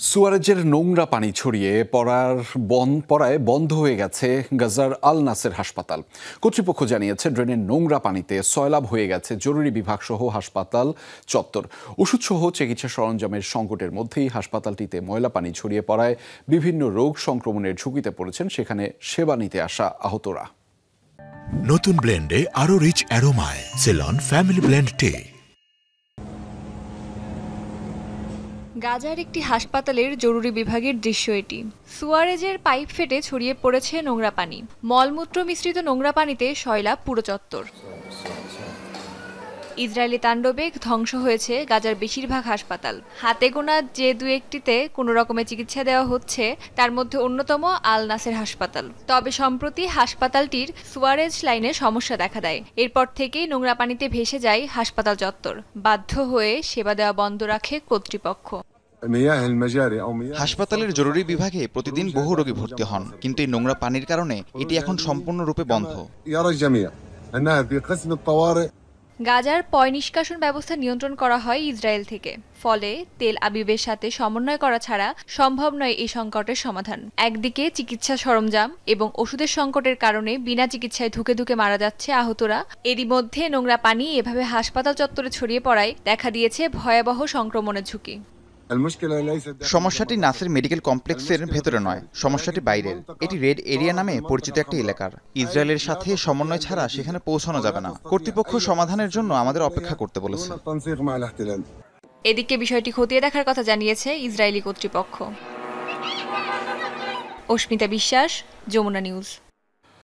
সুয়ারেজের নোংরা পানি ছড়িয়ে পড়ায় বন্ধ হয়ে গেছে গাজার আল নাসের হাসপাতাল। কর্তৃপক্ষ জানিয়েছে ড্রেনের নোংরা পানিতে সয়লাব হয়ে গেছে জরুরি বিভাগ সহ হাসপাতাল চত্বর। ওষুধসহ চিকিৎসা সরঞ্জামের সংকটের মধ্যেই হাসপাতালটিতে ময়লা পানি ছড়িয়ে পড়ায় বিভিন্ন রোগ সংক্রমণের ঝুঁকিতে পড়েছেন সেখানে সেবা নিতে আসা আহতরা। নতুন ব্লেন্ডে আরো রিচ অ্যারোমায় সেলন ফ্যামিলি ব্লেন্ড টে। গাজার একটি হাসপাতালের জরুরি বিভাগের দৃশ্য এটি। সুয়ারেজের পাইপ ফেটে ছড়িয়ে পড়েছে নোংরা পানি। মলমূত্র মিশ্রিত নোংরা পানিতে সয়লাব পুরো চত্বর। ইসরায়েলি তাণ্ডবে ধ্বংস হয়েছে গাজার বেশিরভাগ হাসপাতাল। হাতে গোনা যে দু একটিতে কোনো রকমের চিকিৎসা দেওয়া হচ্ছে, তার মধ্যে অন্যতম আল নাসের হাসপাতাল। তবে সম্প্রতি হাসপাতালটির সুয়ারেজ লাইনে সমস্যা দেখা দেয়। এরপর থেকেই নোংরা পানিতে ভেসে যায় হাসপাতাল চত্বর। বাধ্য হয়ে সেবা দেওয়া বন্ধ রাখে কর্তৃপক্ষ। হাসপাতালের জরুরি বিভাগে প্রতিদিন বহু রোগী ভর্তি হন, কিন্তু এই নোংরা পানির কারণে এটি এখন সম্পূর্ণরূপে বন্ধ। গাজার পয় নিষ্কাশন ব্যবস্থা নিয়ন্ত্রণ করা হয় ইসরায়েল থেকে। ফলে তেল আবিবের সাথে সমন্বয় করা ছাড়া সম্ভব নয় এই সংকটের সমাধান। একদিকে চিকিৎসা সরঞ্জাম এবং ওষুধের সংকটের কারণে বিনা চিকিৎসায় ধুকে ধুকে মারা যাচ্ছে আহতরা। এরই মধ্যে নোংরা পানি এভাবে হাসপাতাল চত্বরে ছড়িয়ে পড়ায় দেখা দিয়েছে ভয়াবহ সংক্রমণের ঝুঁকি। সমস্যাটি নাসের মেডিকেল কমপ্লেক্সের ভেতরে নয়, সমস্যাটি বাইরের। এটি রেড এরিয়া নামে পরিচিত একটি এলাকার। ইসরায়েলের সাথে সমন্বয় ছাড়া সেখানে পৌঁছানো যাবে না। কর্তৃপক্ষ সমাধানের জন্য আমাদের অপেক্ষা করতে বলেছে। এদিকে বিষয়টি খতিয়ে দেখার কথা জানিয়েছে ইসরায়েলি কর্তৃপক্ষ। অস্মিতা বিশ্বাস, যমুনা নিউজ।